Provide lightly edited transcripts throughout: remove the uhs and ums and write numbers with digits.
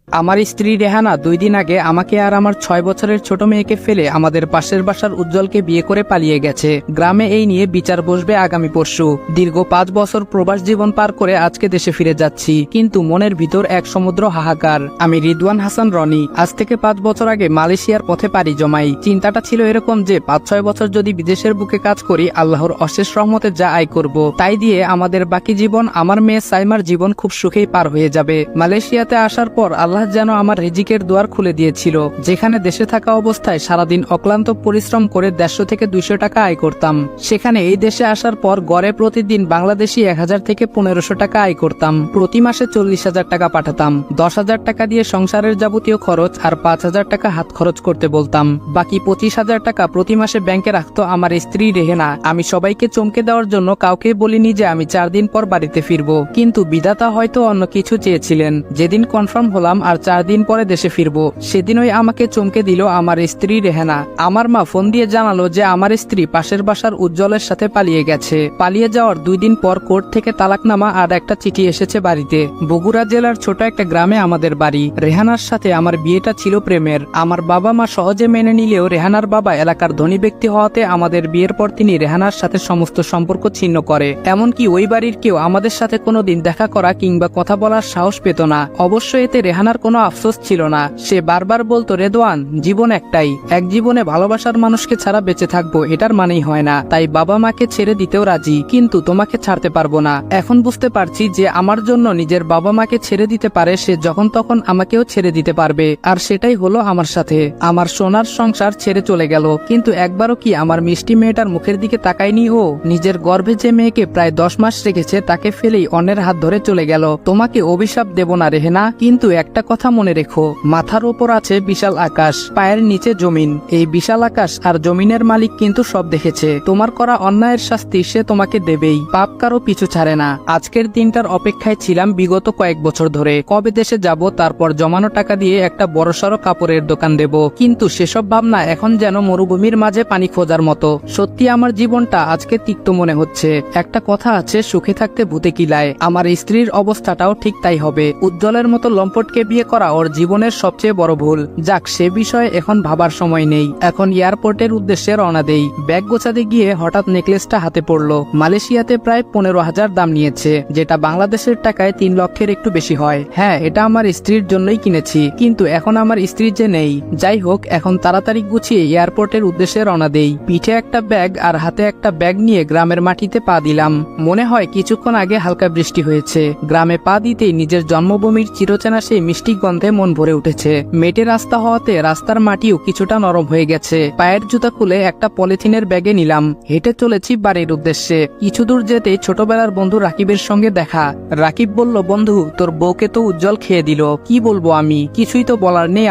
আমার স্ত্রী রেহানা 2 দিন আগে আমাকে আর আমার 6 বছরের ছোট মেয়েকে ফেলে আমাদের পাশের বাসার উজ্জ্বলকে বিয়ে করে পালিয়ে গেছে। গ্রামে এই নিয়ে বিচার বসবে আগামী পরশু। দীর্ঘ 5 বছর প্রবাস জীবন পার করে আজকে দেশে ফিরে যাচ্ছি, কিন্তু মনের ভিতর এক সমুদ্র হাহাকার। আমি রিদওয়ান হাসান রনি। আজ থেকে 5 বছর আগে মালয়েশিয়ার পথে পাড়ি জমাই। চিন্তাটা ছিল এরকম যে 5-6 বছর যদি বিদেশের বুকে কাজ করি, আল্লাহর অশেষ রহমতে যা আয় করব তাই দিয়ে আমাদের বাকি জীবন, আমার মেয়ে সাইমার জীবন খুব সুখেই পার হয়ে যাবে। মালয়েশিয়াতে আসার পর আল্লাহ যেন আমার রিজিকের দুয়ার খুলে দিয়েছিল। যেখানে দেশে থাকা অবস্থায় সারাদিন অক্লান্ত পরিশ্রম করে 150 থেকে 200 টাকা আয় করতাম, সেখানে এই দেশে আসার পর গড়ে প্রতিদিন বাংলাদেশি 1000 থেকে 1500 টাকা আয় করতাম। প্রতি মাসে 40,000 টাকা পাঠাতাম। 10,000 টাকা দিয়ে সংসারের যাবতীয় খরচ আর 5,000 টাকা হাত খরচ করতে বলতাম। বাকি 25,000 টাকা প্রতি মাসে ব্যাংকে রাখতো আমার স্ত্রী রেহেনা। আমি সবাইকে চমকে দেওয়ার জন্য কাউকে বলিনি যে আমি 4 দিন পর বাড়িতে ফিরবো, কিন্তু বিধাতা হয়তো অন্য কিছু চেয়েছিলেন। যেদিন কনফার্ম হলাম আর 4 দিন পরে দেশে ফিরবো, সেদিনই আমাকে চমকে দিল আমার স্ত্রী রেহেনা। আমার মা ফোন দিয়ে জানালো যে আমার স্ত্রী পাশের বাসার উজ্জ্বলের সাথে পালিয়ে গেছে। পালিয়ে যাওয়ার 2 দিন পর কোর্ট থেকে তালাকনামা আর একটা চিঠি এসেছে বাড়িতে। বগুড়া জেলার ছোট একটা গ্রামে আমাদের বাড়ি। রেহানার সাথে আমার বিয়েটা ছিল প্রেমের। আমার বাবা মা সহজে মেনে নিলেও রেহানার বাবা এলাকার ধনী ব্যক্তি হওয়াতে আমাদের বিয়ের পর তিনি রেহানার সাথে সমস্ত সম্পর্ক ছিন্ন করে। এমনকি ওই বাড়ির কেউ আমাদের সাথে কোনোদিন দেখা করা কিংবা কথা বলার সাহস পেত না। অবশ্য এতে রেহানার কোনো আফসোস ছিল না। সে বারবার বলতো, রেদওয়ান, জীবন একটাই, এক জীবনে ভালোবাসার মানুষকে ছাড়া বেঁচে থাকবো এটার মানেই হয় না। তাই বাবা মাকে ছেড়ে দিতেও রাজি, কিন্তু তোমাকে ছাড়তে পারবো না। এখন বুঝতে পারছি যে আমার জন্য নিজের বাবা মাকে ছেড়ে দিতে পারে, সে যখন তখন আমাকেও ছেড়ে দিতে পারবে। আর সেটাই হলো আমার সাথে। আমার সোনার সংসার ছেড়ে চলে গেল, কিন্তু একবারও কি আমার মিষ্টি মেয়েটার মুখের দিকে তাকায়নি ও? নিজের গর্ভে যে মেয়েকে প্রায় 10 মাস রেখেছে তাকে ফেলেই অন্যের হাত ধরে চলে গেল। তোমাকে অভিশাপ দেব না রেহেনা, কিন্তু একটা কথা মনে রেখো, মাথার উপর আছে বিশাল আকাশ, পায়ের নিচে জমিন। এই বিশাল আকাশ আর জমিনের মালিক কিন্তু সব দেখেছে। তোমার করা অন্যায়ের শাস্তি সে তোমাকে দেবেই। পাপ কারো পিছু ছাড়ে না। আজকের দিনটার অপেক্ষায় ছিলাম বিগত কয়েক বছর ধরে। কবে দেশে যাব, তারপর জমানো টাকা দিয়ে একটা বড়সড় কাপড়ের দোকান দেব। কিন্তু সেসব ভাবনা এখন যেন মরুভূমির মাঝে পানি খোঁজার মতো। সত্যি আমার জীবনটা আজকে তিক্ত মনে হচ্ছে। একটা কথা আছে, সুখে থাকতে ভূতে কিলায়। আমার স্ত্রীর অবস্থাটাও ঠিক তাই হবে। উজ্জ্বলের মতো লম্পটকে বিয়ে করা ওর জীবনের সবচেয়ে বড় ভুল। যাক, সে বিষয়ে এখন ভাবার সময় নেই। এখন এয়ারপোর্টের উদ্দেশ্যে রওনা দেই। ব্যাগ গোছাতে গিয়ে হঠাৎ নেকলেসটা হাতে পড়লো। মালয়েশিয়াতে প্রায় 15,000 দাম নিয়েছে, যেটা বাংলাদেশের টাকায় 3 লক্ষের একটু বেশি হয়। হ্যাঁ, এটা আমার স্ত্রীর জন্যই কিনেছি, কিন্তু এখন আমার স্ত্রী যে নেই। যাই হোক, এখন তাড়াতাড়ি গুছিয়ে এয়ারপোর্টের উদ্দেশ্যে রওনা দেই। পিঠে একটা ব্যাগ আর হাতে একটা ব্যাগ নিয়ে গ্রামের মাটিতে পা দিলাম। মনে হয় কিছুক্ষণ আগে হালকা বৃষ্টি হয়েছে। গ্রামে পা দিতেই নিজের জন্মভূমির চিরচেনা সেই মিষ্টি গন্ধে মন ভরে উঠেছে। মেটে রাস্তা হওয়াতে রাস্তার মাটিও কিছুটা নরম হয়ে গেছে। পায়ের জুতা খুলে একটা পলিথিনের ব্যাগে নিলাম। হেঁটে চলেছি বাড়ির উদ্দেশ্যে। কিছু দূর যেতে ছোটবেলার বন্ধু রাকিবের সঙ্গে দেখা। রাকিব বলল, বন্ধু, তোর বউকে তো উজ্জ্বল খেয়ে দিল। কি বলবো আমি, কিছুই তো বলার নেই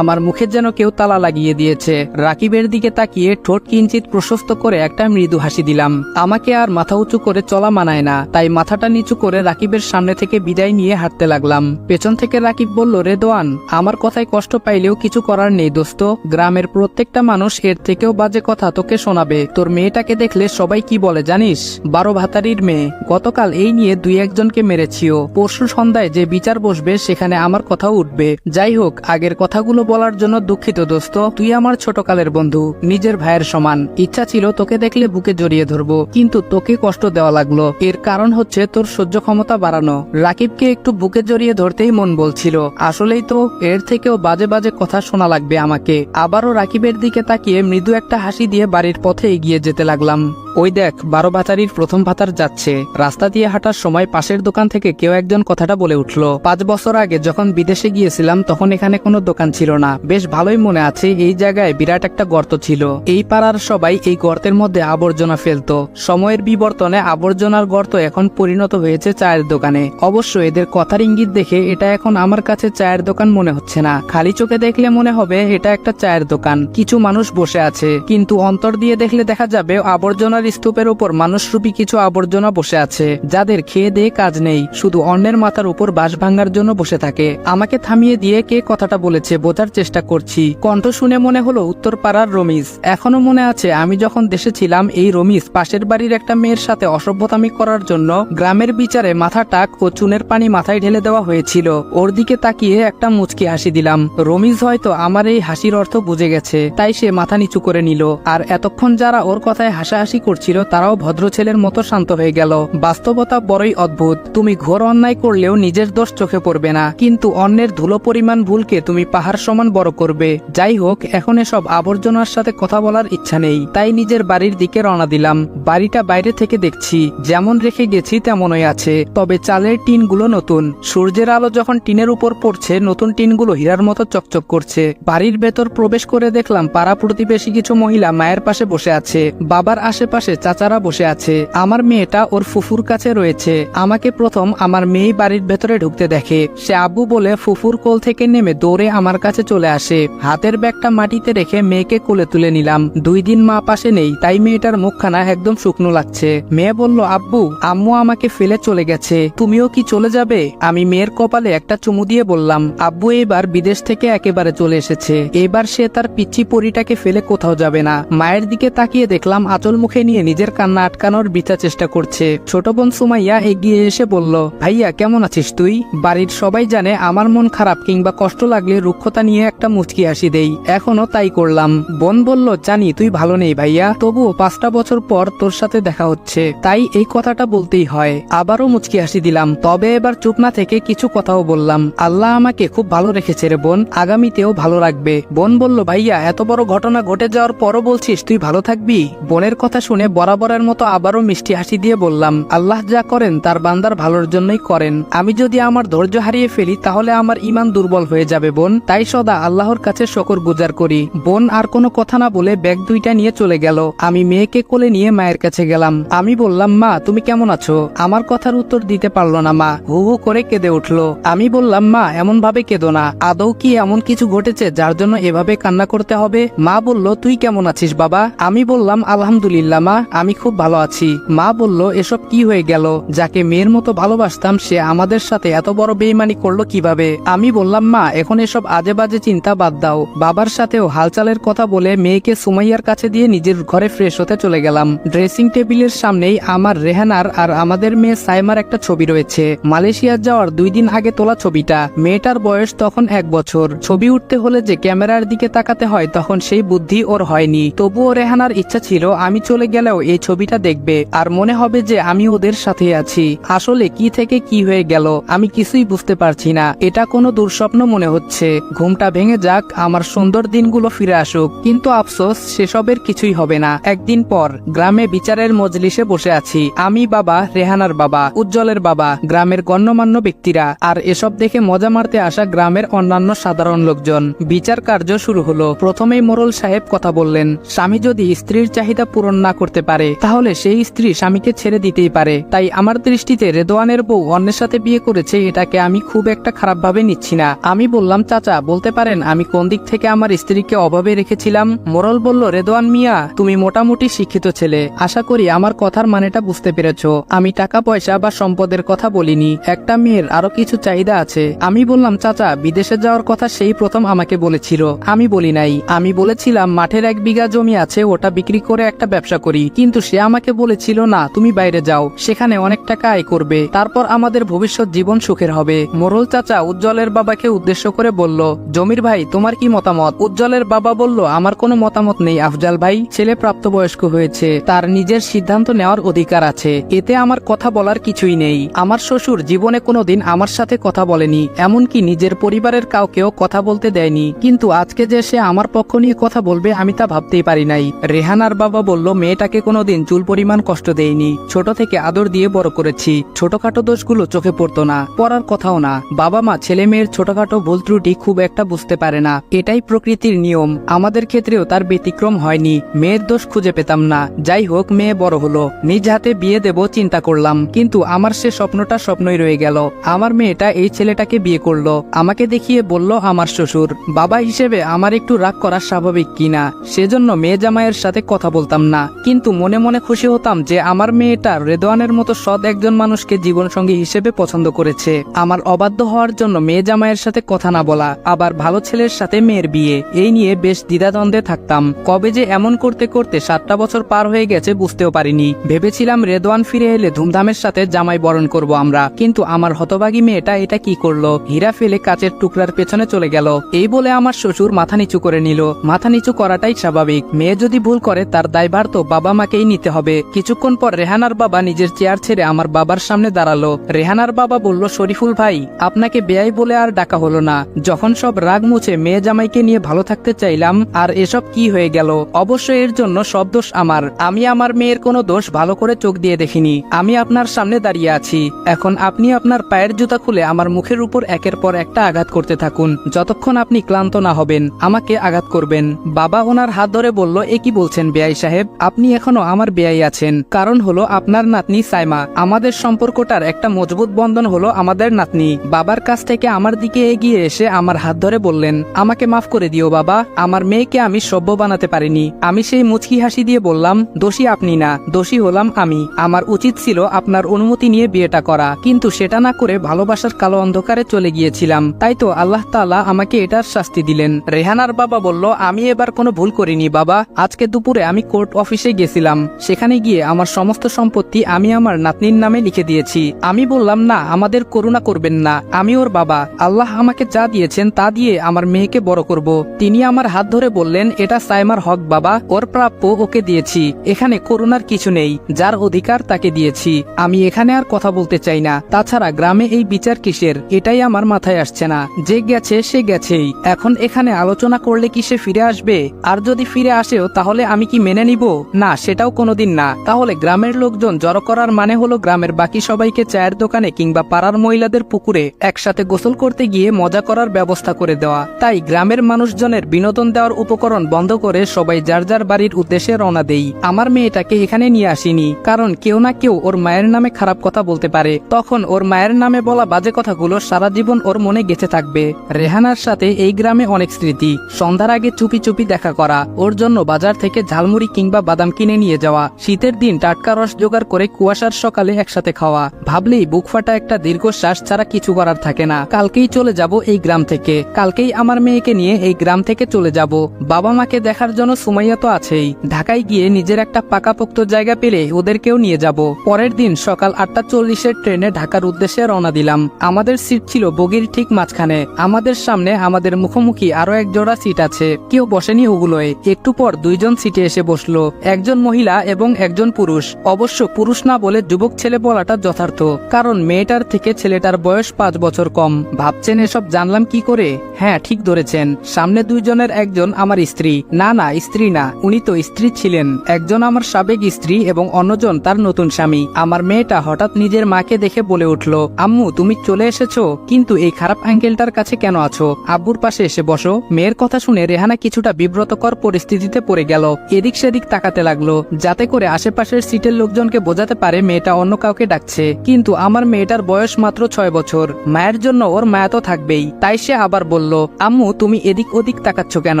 আমার মুখে যেন কেউ তালা লাগিয়ে দিয়েছে। রাকিবের দিকে তাকিয়ে ঠোঁট কিঞ্চিত প্রশস্ত করে একটা মৃদু হাসি দিলাম। আমাকে আর মাথা উঁচু করে চলা মানায় না, তাই মাথাটা নিচু করে রাকিবের সামনে থেকে বিদায় নিয়ে হাঁটতে লাগলাম। পেছন থেকে রাকিব বলল, রেদওয়ান, আমার কথায় কষ্ট পাইলেও কিছু করার নেই দোস্ত। গ্রামের প্রত্যেকটা মানুষ এর থেকেও বাজে কথা তোকে শোনাবে। তোর মেয়েটাকে দেখলে সবাই কি বলে জানিস? 12 ভাতারির মেয়ে। গতকাল এই নিয়ে 2-1 জনকে মেরেছিও। পরশু সন্ধ্যায় যে বিচার বসবে সেখানে আমার কথাও উঠবে। যাই হোক, আগের কথাগুলো বলার জন্য দুঃখিত দোস্ত। তুই আমার ছোটকালের বন্ধু, নিজের ভাইয়ের সমান। ইচ্ছা ছিল তোকে দেখলে বুকে জড়িয়ে ধরবো, কিন্তু তোকে কষ্ট দেওয়া লাগলো। এর কারণ হচ্ছে তোর সহ্য ক্ষমতা বাড়ানো। রাকিবকে একটু বুকে জড়িয়ে ধরতেই মন বলছিল। আসলেই তো এর থেকেও বাজে বাজে কথা শোনা লাগবে আমাকে। আবারও রাকিবের দিকে তাকিয়ে মৃদু একটা হাসি দিয়ে বাড়ির পথে এগিয়ে যেতে লাগলাম। ওই দেখ, 12 ভাতারির প্রথম ভাতার যাচ্ছে। রাস্তা দিয়ে হাঁটার সময় পাশের দোকান থেকে কেউ একজন কথাটা বলে উঠলো, 5 বছর আগে যখন বিদেশে গিয়েছিলাম তখন এখানে কোনো দোকান ছিল না। বেশ ভালোই মনে আছে, এই জায়গায় বিরাট একটা গর্ত ছিল। এই পাড়ার সবাই এই গর্তের মধ্যে আবর্জনা ফেলতো। সময়ের বিবর্তনে আবর্জনার গর্ত এখন পরিণত হয়েছে চায়ের দোকানে। অবশ্য এদের কথার ইঙ্গিত দেখে এটা এখন আমার কাছে চায়ের দোকান মনে হচ্ছে না। খালি চোখে দেখলে মনে হবে এটা একটা চায়ের দোকান, কিছু মানুষ বসে আছে, কিন্তু অন্তর দিয়ে দেখলে দেখা যাবে আবর্জনার রান্নার স্তূপের উপর মানুষরূপী কিছু আবর্জনা বসে আছে, যাদের খেয়ে দিয়ে কাজ নেই, শুধু অন্যের মাথার উপর বাঁশ ভাঙার জন্য বসে থাকে। আমাকে থামিয়ে দিয়ে কে কথাটা বলেছে বোঝার চেষ্টা করছি। কণ্ঠ শুনে মনে হলো উত্তরপাড়ার রমিজ। এখনো মনে আছে আমি যখন দেশে ছিলাম এই রমিজ পাশের বাড়ির একটা মেয়ের সাথে অসভ্যতামি করার জন্য গ্রামের বিচারে মাথা টাক ও চুনের পানি মাথায় ঢেলে দেওয়া হয়েছিল। ওর দিকে তাকিয়ে একটা মুচকি হাসি দিলাম। রমিজ হয়তো আমার এই হাসির অর্থ বুঝে গেছে, তাই সে মাথা নিচু করে নিল। আর এতক্ষণ যারা ওর কথায় হাসাহাসি করছিল তারাও ভদ্র ছেলের মতো শান্ত হয়ে গেল। বাস্তবতা বড়ই অদ্ভুত। তুমি ঘোর অন্যায় করলেও নিজের দোষ চোখে পড়বে না, কিন্তু অন্যের ধুলো পরিমাণ ভুলকে তুমি পাহাড় সমান বড় করবে। যাই হোক, এখন এসব আবর্জনার সাথে কথা বলার ইচ্ছা নেই, তাই নিজের বাড়ির দিকে রওনা দিলাম। বাড়িটা বাইরে থেকে দেখছি যেমন রেখে গেছি তেমনই আছে, তবে চালের টিনগুলো নতুন। সূর্যের আলো যখন টিনের উপর পড়ছে নতুন টিনগুলো হীরার মতো চকচক করছে। বাড়ির ভেতর প্রবেশ করে দেখলাম পাড়া প্রতিবেশী কিছু মহিলা মায়ের পাশে বসে আছে, বাবার আশেপাশে চাচারা বসে আছে। আমার মেয়েটা ওর ফুফুর কাছে রয়েছে। আমাকে প্রথম আমার মেয়ে বাড়ির ভেতরে ঢুকতে দেখে সে আব্বু বলে ফুফুর কোল থেকে নেমে দৌড়ে আমার কাছে চলে আসে। হাতের ব্যাগটা মাটিতে রেখে মেয়েকে কোলে তুলে নিলাম। 2 দিন মা পাশে নেই, তাই মেয়েটার মুখখানা একদম শুকনো লাগছে। মেয়ে বলল, আব্বু, আম্মু আমাকে ফেলে চলে গেছে, তুমিও কি চলে যাবে? আমি মেয়ের কপালে একটা চুমু দিয়ে বললাম, আব্বু এবার বিদেশ থেকে একেবারে চলে এসেছে, এবার সে তার পিচ্চি পরিটাকে ফেলে কোথাও যাবে না। মায়ের দিকে তাকিয়ে দেখলাম আঁচল মুখে নিয়ে নিজের কান্না আটকানোর বিচার চেষ্টা করছে। ছোট বোন সুমাইয়া এগিয়ে এসে বলল, ভাইয়া কেমন আছিস তুই? বাড়ির সবাই জানে আমার মন খারাপ কিংবা কষ্ট লাগলে রুক্ষতা নিয়ে একটা মুচকি হাসি দেই, এখনো তাই করলাম। বোন বলল, জানি তুই ভালো নেই ভাইয়া, তবুও 5টা বছর পর তোর সাথে দেখা হচ্ছে, তাই এই কথাটা বলতেই হয়। আবারও মুচকি হাসি দিলাম, তবে এবার চুপ না থেকে কিছু কথাও বললাম। আল্লাহ আমাকে খুব ভালো রেখেছে রে বোন, আগামীতেও ভালো রাখবে। বোন বলল, ভাইয়া এত বড় ঘটনা ঘটে যাওয়ার পরও বলছিস তুই ভালো থাকবি? বোনের কথা শুনে বরাবরের মতো আবারও মিষ্টি হাসি দিয়ে বললাম, আল্লাহ যা করেন তার বান্দার ভালোর জন্যই করেন। আমি যদি আমার ধৈর্য হারিয়ে ফেলি তাহলে আমার ঈমান দুর্বল হয়ে যাবে বোন, তাই সদা আল্লাহর কাছে শুকর গুজার করি। বোন আর কোনো কথা না বলে ব্যাগ 2টা নিয়ে চলে গেল। আমি মেয়েকে কোলে নিয়ে মায়ের কাছে গেলাম। আমি বললাম, মা তুমি কেমন আছো? আমার কথার উত্তর দিতে পারলো না মা, হু হু করে কেঁদে উঠলো। আমি বললাম, মা এমন ভাবে কেঁদো না, আদৌ কি এমন কিছু ঘটেছে যার জন্য এভাবে কান্না করতে হবে? মা বলল, তুই কেমন আছিস বাবা? আমি বললাম, আলহামদুলিল্লাহ মা, আমি খুব ভালো আছি। মা বলল, এসব কি হয়ে গেল? যাকে মেয়ের মতো ভালোবাসতাম সে আমাদের সাথে এত বড় বেইমানি করলো কিভাবে? আমি বললাম, মা এখন এসব আজে বাজে চিন্তা বাদ দাও। বাবার সাথেও হালচালের কথা বলে মেয়েকে সুমাইয়ার কাছে দিয়ে নিজের ঘরে ফ্রেশ হতে চলে গেলাম। ড্রেসিং টেবিলের সামনেই আমার রেহানার আর আমাদের মেয়ে সাইমার একটা ছবি রয়েছে, মালয়েশিয়া যাওয়ার 2 দিন আগে তোলা ছবিটা। মেয়েটার বয়স তখন 1 বছর। ছবি উঠতে হলে যে ক্যামেরার দিকে তাকাতে হয় তখন সেই বুদ্ধি ওর হয়নি। তবুও রেহানার ইচ্ছা ছিল আমি চলে গেলেও এই ছবিটা দেখবে আর মনে হবে যে আমি ওদের সাথে আছি। আসলে কি থেকে কি হয়ে গেল আমি কিছুই বুঝতে পারছি না। এটা কোনো দুঃস্বপ্ন মনে হচ্ছে। ঘুমটা ভেঙে যাক, আমার সুন্দর দিনগুলো ফিরে আসুক। কিন্তু আফসোস সেসবের কিছুই হবে না। একদিন পর গ্রামে বিচারের মজলিসে বসে আছি। আমি, বাবা, রেহানার বাবা, উজ্জ্বলের বাবা, গ্রামের গণ্যমান্য ব্যক্তিরা আর এসব দেখে মজা মারতে আসা গ্রামের অন্যান্য সাধারণ লোকজন। বিচার কার্য শুরু হলো। প্রথমেই মোড়ল সাহেব কথা বললেন, স্বামী যদি স্ত্রীর চাহিদা পূরণ না করতে পারে তাহলে সেই স্ত্রী স্বামীকে ছেড়ে দিতেই পারে। তাই আমার দৃষ্টিতে রেদওয়ানের বউ অন্যের সাথে বিয়ে করেছে এটাকে আমি খুব একটা খারাপ ভাবে নিচ্ছি না। আমি বললাম, চাচা বলতে পারেন আমি কোন দিক থেকে আমার স্ত্রীকে অভাবে রেখেছিলাম? মোড়ল বলল, রেদওয়ান মিয়া তুমি মোটামুটি শিক্ষিত ছেলে, আশা করি আমার কথার মানেটা বুঝতে পেরেছো। আমি টাকা পয়সা বা সম্পদের কথা বলিনি, একটা মেয়ের আরো কিছু চাহিদা আছে। আমি বললাম, চাচা বিদেশে যাওয়ার কথা সেই প্রথম আমাকে বলেছিল, আমি বলি নাই। আমি বলেছিলাম মাঠের 1 বিঘা জমি আছে ওটা বিক্রি করে একটা ব্যবসা করি, কিন্তু সে আমাকে বলেছিল না তুমি বাইরে যাও, সেখানে অনেক টাকা আয় করবে, তারপর আমাদের ভবিষ্যৎ জীবন সুখের হবে। মোড়ল চাচা উজ্জ্বলের বাবাকে উদ্দেশ্য করে বলল, জমির ভাই তোমার কি মতামত? উজ্জ্বলের বাবা বলল, আমার কোনো মতামত নেই আফজাল ভাই, ছেলে প্রাপ্তবয়স্ক হয়েছে, তার নিজের সিদ্ধান্ত নেওয়ার অধিকার আছে, এতে আমার কথা বলার কিছুই নেই। আমার শ্বশুর জীবনে কোনোদিন আমার সাথে কথা বলেনি, এমনকি নিজের পরিবারের কাউকেও কথা বলতে দেয়নি, কিন্তু আজকে যে সে আমার পক্ষ নিয়ে কথা বলবে আমি তা ভাবতেই পারি নাই। রেহানার বাবা বলল, মেয়েটাকে কোনোদিন চুল পরিমাণ কষ্ট দেয়নি, ছোট থেকে আদর দিয়ে বড় করেছি, ছোটখাটো দোষগুলো চোখে পড়তো না, পড়ার কথাও না। বাবা মা ছেলে মেয়ের ছোটখাটো ভুল ত্রুটি খুব একটা বুঝতে পারে না, এটাই প্রকৃতির নিয়ম। আমাদের ক্ষেত্রেও তার ব্যতিক্রম হয়নি, মেয়ের দোষ খুঁজে পেতাম না। যাই হোক, মেয়ে বড় হলো, নিজ হাতে বিয়ে দেব চিন্তা করলাম, কিন্তু আমার সে স্বপ্নটা স্বপ্নই রয়ে গেল। আমার মেয়েটা এই ছেলেটাকে বিয়ে করলো, আমাকে দেখিয়ে বলল আমার শ্বশুর। বাবা হিসেবে আমার একটু রাগ করা স্বাভাবিক কিনা, সেজন্য মেয়ে জামাইয়ের সাথে কথা বলতাম না, কিন্তু কিন্তু মনে মনে খুশি হতাম যে আমার মেয়েটা রেদওয়ানের মতো সৎ একজন মানুষকে জীবনসঙ্গী হিসেবে পছন্দ করেছে। আমার অবাধ্য হওয়ার জন্য মেয়ে জামাইয়ের সাথে কথা না বলা, আবার ভালো ছেলের সাথে মেয়ের বিয়ে, এই নিয়ে বেশ দ্বিধাদ্বন্দ্বে থাকতাম। কবে যে এমন করতে করতে 7টা বছর পার হয়ে গেছে বুঝতেও পারিনি। ভেবেছিলাম রেদওয়ান ফিরে এলে ধুমধামের সাথে জামাই বরণ করব আমরা, কিন্তু আমার হতভাগী মেয়েটা এটা কি করলো, হীরা ফেলে কাচের টুকরার পেছনে চলে গেল। এই বলে আমার শ্বশুর মাথা নিচু করে নিল। মাথা নিচু করাটাই স্বাভাবিক, মেয়ে যদি ভুল করে তার দায়ভার তো বাবা মাকেই নিতে হবে। কিছুক্ষণ পর রেহানার বাবা নিজের চেয়ার ছেড়ে আমার বাবার সামনে দাঁড়ালো। রেহানার বাবা বলল, শরীফুল ভাই, আপনাকে বেয়াই বলে আর ডাকা হলো না। যখন সব রাগ মুছে মেয়ে জামাইকে নিয়ে ভালো থাকতে চাইলাম, আর এসব কি হয়ে গেল। অবশ্য এর জন্য সব দোষ আমার। আমি আমার মেয়ের কোনো দোষ ভালো করে চোখ দিয়ে দেখিনি। আমি আপনার সামনে দাঁড়িয়ে আছি, এখন আপনি আপনার পায়ের জুতা খুলে আমার মুখের উপর একের পর একটা আঘাত করতে থাকুন। যতক্ষণ আপনি ক্লান্ত না হবেন আমাকে আঘাত করবেন। বাবা ওনার হাত ধরে বলল, এ কি বলছেন বেয়াই সাহেব, আপনি এখনো আমার বেয়াই আছেন। কারণ হলো আপনার নাতনি সাইমা। আমাদের সম্পর্কটার একটা মজবুত বন্ধন হলো আমাদের নাতনি। বাবার কাছ থেকে আমার দিকে এগিয়ে এসে আমার হাত ধরে বললেন, আমাকে মাফ করে দিও বাবা, আমার মেয়েকে আমি সভ্য বানাতে পারিনি। আমি সেই মুচকি হাসি দিয়ে বললাম, দোষী আপনি না, দোষী হলাম আমি। আমার উচিত ছিল আপনার অনুমতি নিয়ে বিয়েটা করা, কিন্তু সেটা না করে ভালোবাসার কালো অন্ধকারে চলে গিয়েছিলাম। তাই তো আল্লাহ তাআলা আমাকে এটার শাস্তি দিলেন। রেহানার বাবা বলল, আমি এবার কোনো ভুল করিনি বাবা। আজকে দুপুরে আমি কোর্ট অফিসে গেছিলাম, সেখানে গিয়ে আমার সমস্ত সম্পত্তি আমি আমার নাতনির নামে লিখে দিয়েছি। আমি বললাম, না, আমাদের করুণা করবেন না, আমি ওর বাবা। আল্লাহ আমাকে যা দিয়েছেন তা দিয়ে আমার মেয়েকে বড় করব। তিনি আমার হাত ধরে বললেন, এটা সাইমার হক বাবা, ওর প্রাপ্য ওকে দিয়েছি, এখানে করুণার কিছু নেই, যার অধিকার তাকে দিয়েছি। আমি এখানে আর কথা বলতে চাই না। তাছাড়া গ্রামে এই বিচার কিসের, এটাই আমার মাথায় আসছে না। যে গেছে সে গেছেই, এখন এখানে আলোচনা করলে কি সে ফিরে আসবে? আর যদি ফিরে আসেও তাহলে আমি কি মেনে নিব? না, সেটাও কোনোদিন না। তাহলে গ্রামের লোকজন জড়ো করার মানে হলো গ্রামের বাকি সবাইকে চায়ের দোকানে কিংবা পাড়ার মহিলাদের পুকুরে একসাথে গোসল করতে গিয়ে মজা করার ব্যবস্থা করে দেওয়া। তাই গ্রামের মানুষজনের বিনোদন দেওয়ার উপকরণ বন্ধ করে সবাই যার যার বাড়ির উদ্দেশ্যে রওনা দেই। আমার মেয়েটাকে এখানে নিয়ে আসিনি, কারণ কেউ না কেউ ওর মায়ের নামে খারাপ কথা বলতে পারে। তখন ওর মায়ের নামে বলা বাজে কথাগুলো সারা জীবন ওর মনে গেঁথে থাকবে। রেহানার সাথে এই গ্রামে অনেক স্মৃতি। সন্ধ্যার আগে চুপি চুপি দেখা করা, ওর জন্য বাজার থেকে ঝালমুড়ি কিংবা বাদাম কিনে নিয়ে যাওয়া, শীতের দিন টাটকা রস জোগাড় করে কুয়াশার সকালে একসাথে খাওয়া। ভাবলেই বুক ফাটা একটা দীর্ঘশ্বাস ছাড়া কিছু করার থাকে না। কালকেই চলে যাব এই গ্রাম থেকে, কালকেই আমার মেয়েকে নিয়ে এই গ্রাম থেকে চলে যাব। বাবা মাকে দেখার জন্য সুমাইয়া তো আছেই। ঢাকায় গিয়ে নিজের একটা পাকাপোক্ত জায়গা পেলে ওদেরকেও নিয়ে যাব। পরের দিন সকাল 8:40-এর ট্রেনে ঢাকার উদ্দেশ্যে রওনা দিলাম। আমাদের সিট ছিল বগির ঠিক মাঝখানে। আমাদের সামনে আমাদের মুখোমুখি আরো এক জোড়া সিট আছে, কেউ বসেনি ওগুলোয়। একটু পর দুইজন সিটে এসে বসলো, একজন মহিলা এবং একজন পুরুষ। অবশ্য পুরুষ না বলে যুবক ছেলে বলাটা যথার্থ, কারণ মেয়েটার থেকে ছেলেটার বয়স 5 বছর কম। ভাবছেন এসব জানলাম কি করে? হ্যাঁ, ঠিক ধরেছেন, সামনে দুইজনের একজন আমার স্ত্রী। না না, স্ত্রী না, উনি তো স্ত্রী ছিলেন। একজন আমার সাবেক স্ত্রী এবং অন্যজন তার নতুন স্বামী। আমার মেয়েটা হঠাৎ নিজের মাকে দেখে বলে উঠল, আম্মু তুমি চলে এসেছো, কিন্তু এই খারাপ আঙ্কেলটার কাছে কেন আছো? আব্বুর পাশে এসে বসো। মেয়ের কথা শুনে রেহানা কিছুটা বিব্রতকর পরিস্থিতিতে পড়ে গেল। এদিক সেদিক তাকাতে লাগলো, যাতে করে আশেপাশের সিটের লোকজনকে বোঝাতে পারে মেয়েটা অন্য কাউকে ডাকছে। কিন্তু আমার মেয়েটার বয়স মাত্র 6 বছর। মায়ের জন্য ওর মায়া তো থাকবেই। তাই সে আবার বলল, আম্মু তুমি এদিক ওদিক তাকাচ্ছ কেন?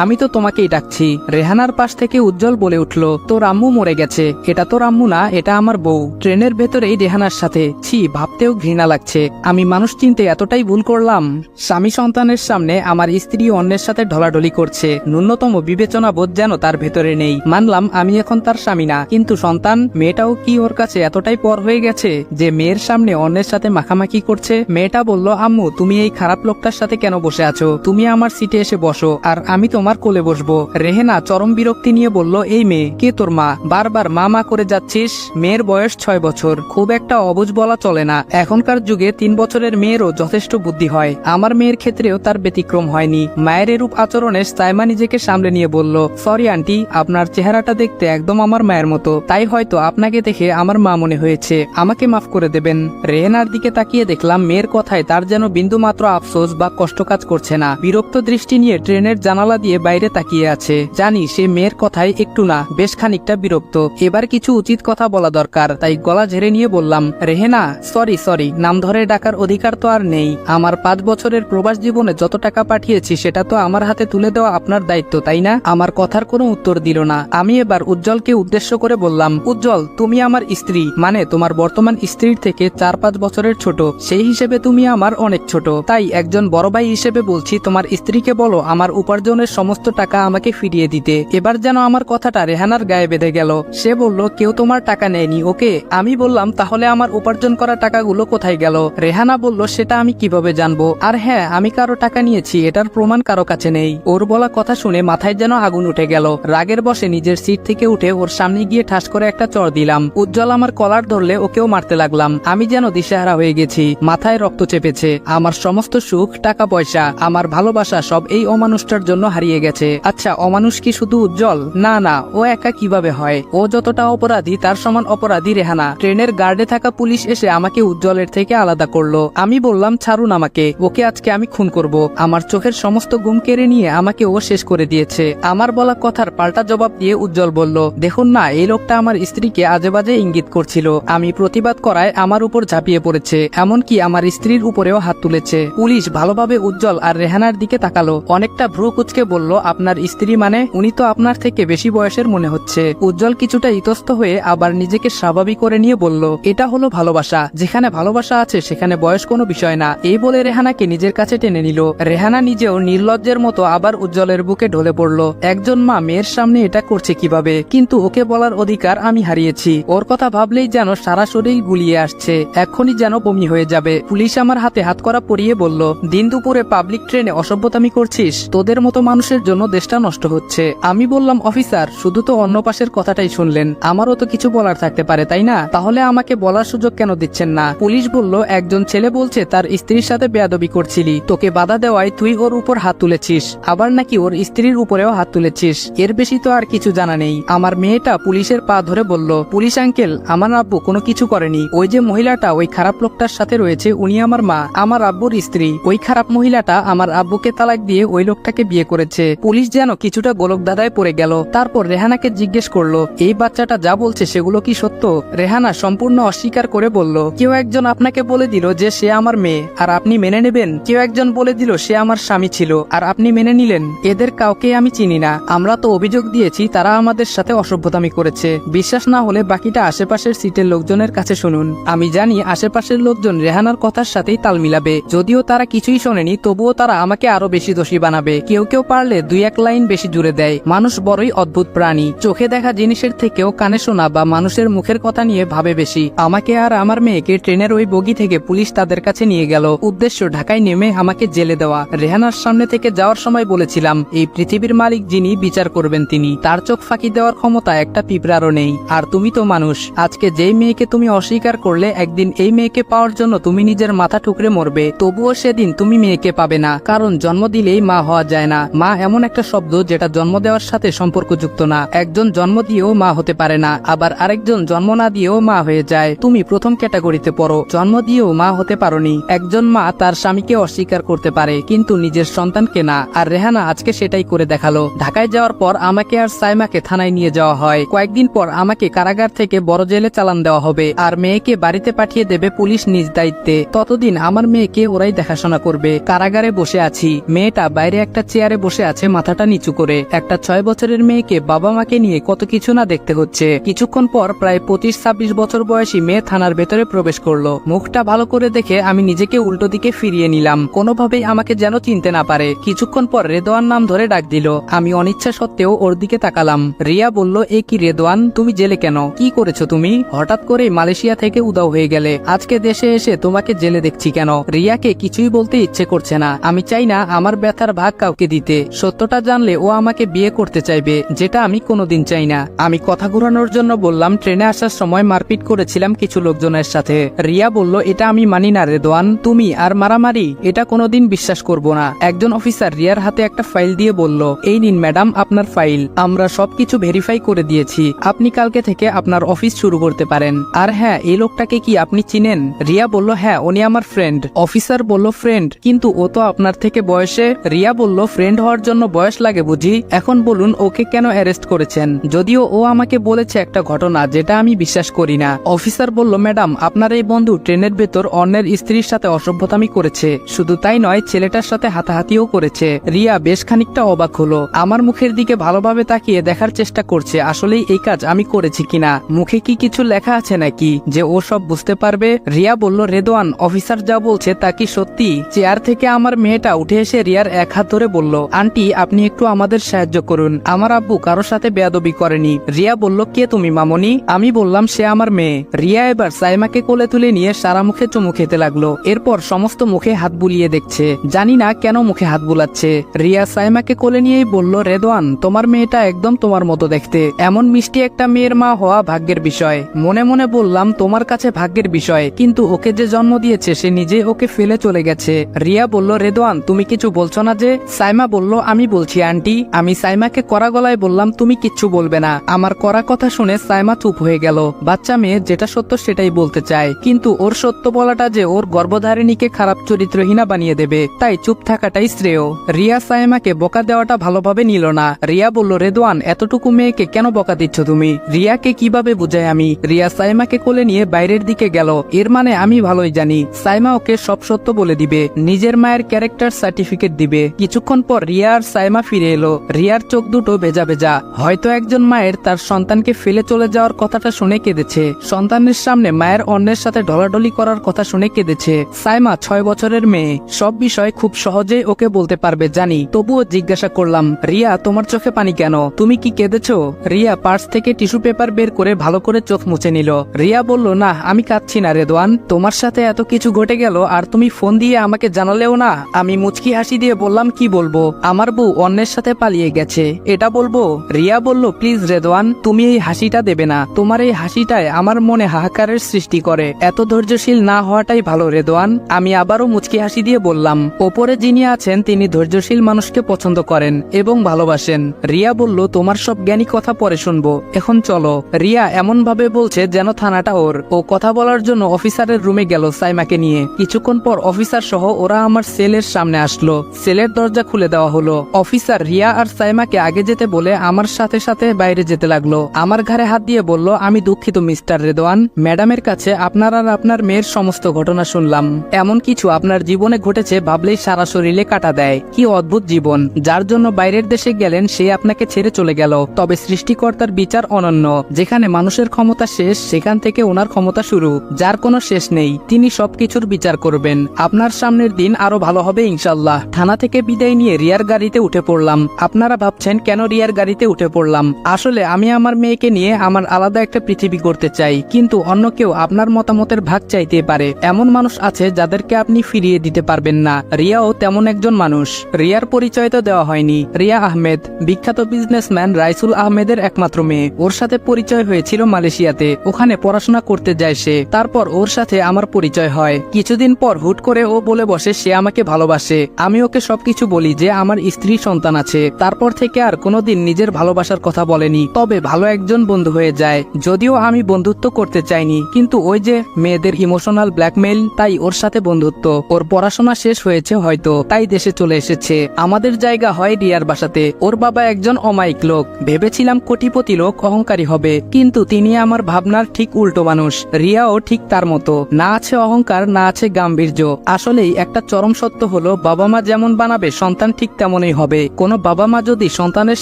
আমি তো তোমাকেই ডাকছি। রেহানার পাশ থেকে উজ্জ্বল বলে উঠল, তোর আম্মু মরে গেছে। এটা তোর আম্মু না, এটা আমার বউ। ট্রেনের ভেতরেই রেহানার সাথে। ছি, ভাবতেও ঘৃণা লাগছে। আমি মানুষ চিনতে এতটাই ভুল করলাম। স্বামী সন্তানের সামনে আমার স্ত্রী অন্যের সাথে ঢলাঢলি করছে, ন্যূনতম বিবেচনা বোধ যেন তার ভেতরে নেই। মানলাম আমি এখন তার স্বামী না, কিন্তু সন্তান, মেয়েটাও কি ওর কাছে এতটাই পর হয়ে গেছে যে মেয়ের সামনে অন্যের সাথে মাখামাখি করছে? মেয়েটা বলল, আম্মু তুমি এই খারাপ লোকটার সাথে কেন বসে আছো? তুমি আমার সিটে এসে বসো, আর আমি তোমার কোলে বসবো। রেহেনা চরম বিরক্তি নিয়ে বলল, এই মেয়ে, কে তোর মা? বারবার মা মা করে যাচ্ছিস। মেয়ের বয়স 6 বছর, খুব একটা অবুঝ বলা চলে না। এখনকার যুগে 3 বছরের মেয়েরও যথেষ্ট বুদ্ধি হয়। আমার মেয়ের ক্ষেত্রেও তার ব্যতিক্রম হয়নি। মায়ের এরূপ আচরণে সাইমা নিজেকে সামলে নিয়ে বলল, সরি আন্টি, আপনার চেহারাটা দেখতে একদম আমার মায়ের মতো, তাই হয়তো আপনাকে দেখে আমার মা মনে হয়েছে, আমাকে মাফ করে দেবেন। রেহেনার দিকে তাকিয়ে দেখলাম মেয়ের কথায় তার যেন বিন্দুমাত্র আফসোস বা কষ্ট কাজ করছে না। বিরক্ত দৃষ্টি নিয়ে ট্রেনের জানালা দিয়ে বাইরে তাকিয়ে আছে। জানি সে মেয়ের কথায় একটু না, বেশ খানিকটা বিরক্ত। এবার কিছু উচিত কথা বলা দরকার, তাই গলা ঝেড়ে নিয়ে বললাম, রেহেনা, সরি, নাম ধরে ডাকার অধিকার তো আর নেই। আমার 5 বছরের প্রবাস জীবনে যত টাকা পাঠিয়েছি সেটা তো আমার হাতে তুলে দেওয়া আপনার দায়িত্ব, তাই না? আমার কথার কোনো উত্তর দিল না। আমি এবার উজ্জ্বলকে উদ্দেশ্য করে বললাম, উজ্জ্বল, তুমি আমার স্ত্রী, মানে তোমার বর্তমান স্ত্রীর থেকে 4-5 বছরের ছোট। সেই হিসেবে তুমি আমার অনেক ছোট। তাই একজন বড় ভাই হিসেবে বলছি, তোমার স্ত্রীকে বলো আমার উপার্জনের সমস্ত টাকা আমাকে ফিরিয়ে দিতে। এবার যেন আমার কথাটা রেহানার গায়ে বেঁধে গেল। সে বলল, কেউ তোমার টাকা নেয়নি। ওকে। আমি বললাম, তাহলে আমার উপার্জন করা টাকাগুলো কোথায় গেল? রেহানা বলল, সেটা আমি কিভাবে জানবো? আর হ্যাঁ, আমি কারো টাকা নিয়েছি এটার প্রমাণ কারো কাছে নেই। ওর বলা কথা শুনে মাথায় যেন আগুন উঠে গেল। রাগের বশে নিজের সিট থেকে উঠে ওর সামনে গিয়ে ঠাস করে একটা চড় দিলাম। উজ্জ্বল আমার কলার ধরলে ওকেও মারতে লাগলাম। আমি যেন দিশেহারা হয়ে গেছি, মাথায় রক্ত চেপেছে। আমার সমস্ত সুখ, টাকা পয়সা, আমার ভালোবাসা সব এই অমানুষটার জন্য হারিয়ে গেছে। আচ্ছা, অমানুষ কি শুধু উজ্জ্বল? না না, ও একা কিভাবে হয়? ও যতটা অপরাধী তার সমান অপরাধী রেহানা। ট্রেনের গার্ডে থাকা পুলিশ এসে আমাকে উজ্জ্বলের থেকে আলাদা করলো। আমি বললাম, ছাড়ুন আমাকে, ওকে আজকে আমি খুন করব। আমার চোখের সমস্ত ঘুম কেড়ে নিয়ে আমাকে ও শেষ করে দিয়েছে। আমার বলা কথার পাল্টা জবাব দিয়ে উজ্জ্বল বলল, দেখুন না, এই লোকটা আমার স্ত্রীকে আজে বাজে ইঙ্গিত করছিল। আমি প্রতিবাদ করায় আমার উপর ঝাঁপিয়ে পড়েছে, এমনকি আমার স্ত্রীর উপরেও হাত তুলেছে। পুলিশ ভালোভাবে উজ্জ্বল আর রেহানার দিকে তাকালো, অনেকটা ভ্রু কুচকে বলল, আপনার স্ত্রী মানে? উনি তো আপনার থেকে বেশি বয়সের মনে হচ্ছে। উজ্জ্বল কিছুটা ইতস্ত হয়ে আবার নিজেকে স্বাভাবিক করে নিয়ে বলল, এটা হলো ভালোবাসা। যেখানে ভালোবাসা আছে সেখানে বয়স কোনো বিষয় না। এই বলে রেহানাকে নিজের কাছে টেনে নিল। রেহানা নিজেও নির্লজ্জের মতো আবার উজ্জ্বলের বুকে ঢলে পড়ল। একজন মা মেয়ের সামনে এটা করছে কিভাবে? কিন্তু ওকে বলার অধিকার আমি হারিয়েছি। ওর কথা ভাবলেই যেন সারা শরীর গুলিয়ে আসছে, এক্ষুনি যেন বমি হয়ে যাবে। পুলিশ আমার হাতে হাত করা পরিয়ে বলল, দিন দুপুরে পাবলিক ট্রেনে অসভ্যতামি করছিস? তোদের মতো মানুষের জন্য দেশটা নষ্ট হচ্ছে। আমি বললাম, অফিসার, শুধু তো অন্য পাশের কথাটাই শুনলেন, আমারও তো কিছু বলার থাকতে পারে, তাই না? তাহলে আমাকে বলার সুযোগ কেন দিচ্ছেন না? পুলিশ বলল, একজন ছেলে বলছে তার স্ত্রীর সাথে বেয়াদবি করছিলি, তোকে বাধা দেওয়ায় তুই ওর উপর হাত তুলেছিস, আবার নাকি ওর স্ত্রীর উপরেও হাত তুলেছিস। এর বেশি তো আর কিছু জানা নেই। আমার মেয়েটা পুলিশের পা ধরে বলল, পুলিশ আঙ্কেল, আমার আব্বু কোনো কিছু করেনি। ওই যে মহিলাটা ওই খারাপ লোকটার সাথে রয়েছে, উনি আমার মা, আমার আব্বুর স্ত্রী। ওই খারাপ মহিলাটা আমার আব্বুকে তালাক দিয়ে ওই লোকটাকে বিয়ে করেছে। পুলিশ যেন কিছুটা গোলক দাদায় পড়ে গেল। তারপর রেহানাকে জিজ্ঞেস করলো, এই বাচ্চাটা যা বলছে সেগুলো কি সত্য? রেহানা সম্পূর্ণ অস্বীকার করে বলল, কেউ একজন আপনাকে বলে দিল যে সে আমার মেয়ে, আর আপনি মেনে নেবেন? কেউ একজন বলে দিল সে আমার স্বামী ছিল, আর আপনি মেনে নিলেন? এদের কাউকে আমি চিনি না। আমরা তো অভিযোগ দিয়েছি তারা আমাদের সাথে অসভ্যতামি করেছে। বিশ্বাস না হলে বাকিটা আশেপাশের সিটের লোকজনের কাছে শুনুন। আমি জানি আশেপাশের লোকজন রেহানার কথার সাথেই তাল মিলাবে। যদিও তারা কিছুই শোনেনি, তবুও তারা আমাকে আরো বেশি দোষী বানাবে। কেউ কেউ পারলে 2-1 লাইন বেশি জুড়ে দেয়। মানুষ বড়ই অদ্ভুত প্রাণী। চোখে দেখা জিনিসের থেকেও কানে শোনা বা মানুষের মুখের কথা নিয়ে ভাবে বেশি। আমাকে আর আমার মেয়েকে ট্রেনের ওই বগি থেকে পুলিশ তাদের কাছে নিয়ে গেল। উদ্দেশ্য ঢাকায় নেমে আমাকে জেলে দেওয়া। রেহানার সামনে থেকে যাওয়ার সময় বলেছিলাম, এই পৃথিবীর মালিক যিনি, বিচার করবেন তিনি। তার চোখ ফাঁকি দেওয়ার ক্ষমতা একটা পিঁপড়ারও নেই। আর তুমি তো মানুষ। আজকে যেই মেয়েকে তুমি অস্বীকার করলে, একদিন এই মেয়েকে পাওয়ার জন্য তুমি নিজের মাথা ঠুকরে মরবে। তবুও সেদিন তুমি মেয়েকে পাবে না, কারণ জন্ম দিলেই মা হওয়া যায় না। মা এমন একটা শব্দ যেটা জন্ম দেওয়ার সাথে সম্পর্কযুক্ত না। একজন জন্ম দিয়েও মা হতে পারে না, আবার আরেকজন জন্ম না দিয়েও মা হয়ে যায়। তুমি প্রথম ক্যাটাগরিতে পড়ো, জন্ম দিয়েও মা হতে পারোনি। একজন মা তার স্বামীকে অস্বীকার করতে পারে, কিন্তু নিজের সন্তানকে না। আর রেহানা আজকে সেটাই করে দেখালো। ঢাকায় যাওয়ার পর আমাকে আর সাইমাকে থানায় নিয়ে যাওয়া হয়। কয়েকদিন পর আমাকে কারাগার থেকে বড় জেলে চালান দেওয়া হবে, আর মেয়েকে বাড়িতে পাঠিয়ে দেবে পুলিশ নিজ দায়িত্বে। ততদিন আমার মেয়েকে ওরাই দেখাশোনা করবে। কারাগারে বসে আছি, মেয়েটা বাইরে একটা চেয়ারে বসে আছে মাথাটা নিচু করে। একটা 6 বছরের মেয়েকে বাবা মাকে নিয়ে কত কিছু না দেখতে হচ্ছে। কিছুক্ষণ পর প্রায় 25-26 বছর বয়সী মেয়ে থানার ভেতরে প্রবেশ করলো। মুখটা ভালো করে দেখে আমি নিজেকে উল্টো দিকে ফিরিয়ে নিলাম, কোনোভাবেই আমাকে যেন চিনতে না পারে। কিছুক্ষণ পর রেদোয়ান নাম ধরে ডাক দিল। আমি অনিচ্ছা সত্ত্বেও ওর দিকে তাকালাম। রিয়া বলল, এ কি রেদোয়ান, তুমি জেলে কেন? কি করেছো তুমি? হঠাৎ করে মালয়েশিয়া থেকে উধাও হয়ে গেলে, আজকে দেশে এসে তোমাকে জেলে দেখছি কেন? রিয়াকে কিছুই বলতে ইচ্ছে করছে না। আমি চাই না আমার ব্যথার ভাগ কাউকে দিতে। সত্যটা জানলে ও আমাকে বিয়ে করতে চাইবে, যেটা আমি কোনোদিন চাই না। আমি কথা ঘুরানোর জন্য বললাম, ট্রেনে আসার সময় মারপিট করেছিলাম কিছু লোকজনের সাথে। রিয়া বলল, এটা আমি মানি না রেদোয়ান, তুমি আর মারামারি, এটা কোনোদিন বিশ্বাস করব না। একজন অফিসার রিয়ার হাতে একটা ফাইল দিয়ে বলল, এই নিন ম্যাডাম আপনার ফাইল, আমরা সবকিছু ভেরিফাই করে দিয়েছি, আপনি কালকে থেকে আপনার অফিস শুরু করতে পারেন। আর হ্যাঁ, এই লোকটাকে কি আপনি চিনেন? রিয়া বলল, হ্যাঁ, উনি আমার ফ্রেন্ড। অফিসার বলল, ফ্রেন্ড? কিন্তু ও তো আপনার থেকে বয়সে। রিয়া বলল, ফ্রেন্ড হওয়ার জন্য বয়স লাগে বুঝি? এখন বলুন ওকে কেন অ্যারেস্ট করেছেন? যদিও ও আমাকে বলেছে একটা ঘটনা যেটা আমি বিশ্বাস করি না। অফিসার বলল, ম্যাডাম আপনার এই বন্ধু ট্রেনের ভেতর অন্যের স্ত্রীর সাথে অসভ্যতামি করেছে। শুধু তাই নয়, ছেলেটার সাথে হাতাহাতিও করেছে। রিয়া বেশ খানিকটা অবাক হলো। আমার মুখের দিকে ভালোভাবে তাকিয়ে দেখার চেষ্টা চেষ্টা করছে আসলেই এই কাজ আমি করেছি কিনা, মুখে কি কিছু লেখা আছে নাকি যে ও সব বুঝতে পারবে। রিয়া বলল, রেদওয়ান, অফিসার যা বলছে তা কি সত্যি? চেয়ার থেকে আমার মেয়েটা উঠে এসে রিয়ার এক হাত ধরে বলল, আন্টি আপনি একটু আমাদের সাহায্য করুন, আমার আব্বু কারোর সাথে বেয়াদবি করেনি। রিয়া বলল, কে তুমি মামনি? আমি বললাম সে আমার মেয়ে। রিয়া এবার সাইমাকে কোলে তুলে নিয়ে সারা মুখে চুমু খেতে লাগলো, এরপর সমস্ত মুখে হাত বুলিয়ে দেখছে, জানি না কেন মুখে হাত বুলাচ্ছে। রিয়া সাইমাকে কোলে নিয়েই বলল, রেদওয়ান তোমার মেয়েটা একদম তোমার মতো দেখতে, এমন মিষ্টি একটা মেয়ের মা হওয়া ভাগ্যের বিষয়। মনে মনে বললাম তোমার কাছে ভাগ্যের বিষয়, কিন্তু ওকে যে জন্ম দিয়েছে সে নিজে ওকে ফেলে চলে গেছে। রিয়া বলল, রেদওয়ান তুমি কিছু বলছো না যে? সাইমা বলল, আমি বলছি আন্টি। আমি সাইমাকে কড়া গলায় বললাম, তুমি কিচ্ছু বলবে না। আমার কড়া কথা শুনে সাইমা চুপ হয়ে গেল। বাচ্চা মেয়ে যেটা সত্য সেটাই বলতে চায়, কিন্তু ওর সত্য বলাটা যে ওর গর্ভধারিণীকে খারাপ চরিত্রহীনা বানিয়ে দেবে, তাই চুপ থাকাটাই শ্রেয়। রিয়া সাইমাকে বকা দেওয়াটা ভালোভাবে নিল না। রিয়া বলল, রেদওয়ান এতটুকু মেয়েকে কেন বকা দিচ্ছ তুমি? রিয়াকে কিভাবে বুঝাই আমি? রিয়া সাইমাকে কোলে নিয়ে বাইরের দিকে গেল। এর মানে আমি ভালোই জানি সাইমা ওকে সব সত্য বলে দিবে, নিজের মায়ের ক্যারেক্টার সার্টিফিকেট দিবে। কিছুক্ষণ পর রিয়া আর সাইমা ফিরে এলো। রিয়ার চোখ দুটো ভেজা ভেজা, হয়তো একজন মায়ের তার সন্তানকে ফেলে চলে যাওয়ার কথাটা শুনে কেঁদেছে, সন্তানের সামনে মায়ের অন্যের সাথে ঢলাঢলি করার কথা শুনে কেঁদেছে। সাইমা 6 বছরের মেয়ে, সব বিষয় খুব সহজেই ওকে বলতে পারবে জানি, তবুও জিজ্ঞাসা করলাম, রিয়া তোমার চোখে পানি কেন? তুমি কি কেঁদেছো? রিয়া পার্স থেকে টিস্যু পেপার বের করে ভালো করে চোখ মুছে নিল। রিয়া বলল, না আমি কাঁদছি না রেদওয়ান, তোমার সাথে এত কিছু ঘটে গেল আর তুমি ফোন দিয়ে আমাকে জানালেও না। আমি মুচকি হাসি দিয়ে বললাম, কি বলবো? আমার বউ অন্যের সাথে পালিয়ে গেছে, এটা বলবো? রিয়া বলল, প্লিজ রেদওয়ান তুমি এই হাসিটা দেবে না, তোমার এই হাসিটায় আমার মনে হাহাকারের সৃষ্টি করে, এত ধৈর্যশীল না হওয়াটাই ভালো রেদওয়ান। আমি আবারও মুচকি হাসি দিয়ে বললাম, ওপরে যিনি আছেন তিনি ধৈর্যশীল মানুষকে পছন্দ করেন এবং ভালোবাসেন। রিয়া বলল, তোমার সব জ্ঞানী কথা পরে শুনবো, এখন চলো। রিয়া এমন ভাবে বলছে যেন থানাটা ওর। ও কথা বলার জন্য অফিসারের রুমে গেল সাইমাকে নিয়ে। কিছুক্ষণ পর অফিসার সহ ওরা আমার সেলের সামনে আসলো। সেলের দরজা খুলে দেওয়া হলো। অফিসার রিয়া আর সাইমাকে আগে যেতে বলে আমার সাথে সাথে বাইরে যেতে লাগলো। আমার ঘাড়ে হাত দিয়ে বলল, আমি দুঃখিত মিস্টার রেদওয়ান, ম্যাডামের কাছে আপনার আর আপনার মেয়ের সমস্ত ঘটনা শুনলাম। এমন কিছু আপনার জীবনে ঘটেছে ভাবলেই সারা শরীরে কাটা দেয়। কি অদ্ভুত জীবন, যার জন্য বাইরের দেশে গেলেন সে আপনাকে ছেড়ে চলে গেল। তবে সৃষ্টিকর্তার বিচার অনন্য, যেখানে মানুষের ক্ষমতা শেষ সেখান থেকে ওনার ক্ষমতা শুরু, যার কোনো শেষ নেই। তিনি সবকিছুর বিচার করবেন। আপনার সামনের দিন আরো ভালো হবে ইনশাল্লাহ। থানা থেকে বিদায় নিয়ে রিয়ার গাড়িতে উঠে পড়লাম। আপনারা ভাবছেন কেন রিয়ার গাড়িতে উঠে পড়লাম? আসলে আমি আমার মেয়েকে নিয়ে আমার আলাদা একটা পৃথিবী করতে চাই, কিন্তু অন্য কেউ আপনার মতামতের ভাগ চাইতে পারে। এমন মানুষ আছে যাদেরকে আপনি ফিরিয়ে দিতে পারবেন না। রিয়াও তেমন একজন মানুষ। রিয়ার পরিচয় তো দেওয়া হয়নি। রিয়া আহমেদ বিখ্যাত বিজনেসম্যান রাইসুল আহমেদের একমাত্র মেয়ে। ওর সাথে পরিচয় হয়েছিল মালয়েশিয়াতে, ওখানে পড়াশোনা করতে যায় সে। তারপর ওর সাথে আমার পরিচয় হয়। কিছুদিন পর হুট করে ও বলে বসে সে আমাকে ভালোবাসে। আমি ওকে সবকিছু বলি যে আমার স্ত্রী সন্তান আছে। তারপর থেকে আর কোনোদিন নিজের ভালোবাসার কথা বলেনি, তবে ভালো একজন বন্ধু হয়ে যায়। যদিও আমি বন্ধুত্ব করতে চাইনি, কিন্তু ওই যে মেয়েদের ইমোশনাল ব্ল্যাকমেইল, তাই ওর সাথে বন্ধুত্ব। ওর পড়াশোনা শেষ হয়েছে হয়তো, তাই দেশে চলে এসেছে। আমাদের জায়গা হয় রিয়ার বাসাতে। ওর বাবা একজন অমায়িক লোক। ভেবেছিলাম কোটিপতি লোক, অহংকারী হবে, কিন্তু তিনি আমার ভাবনার ঠিক উল্টো মানুষ। রিয়াও ঠিক তার মতো, না আছে অহংকার, না আছে গাম্ভীর্য। আসলেই একটা চরম সত্য হলো, বাবা মা যেমন বানাবে সন্তান ঠিক তেমনই হবে। কোনো বাবা মা যদি সন্তানের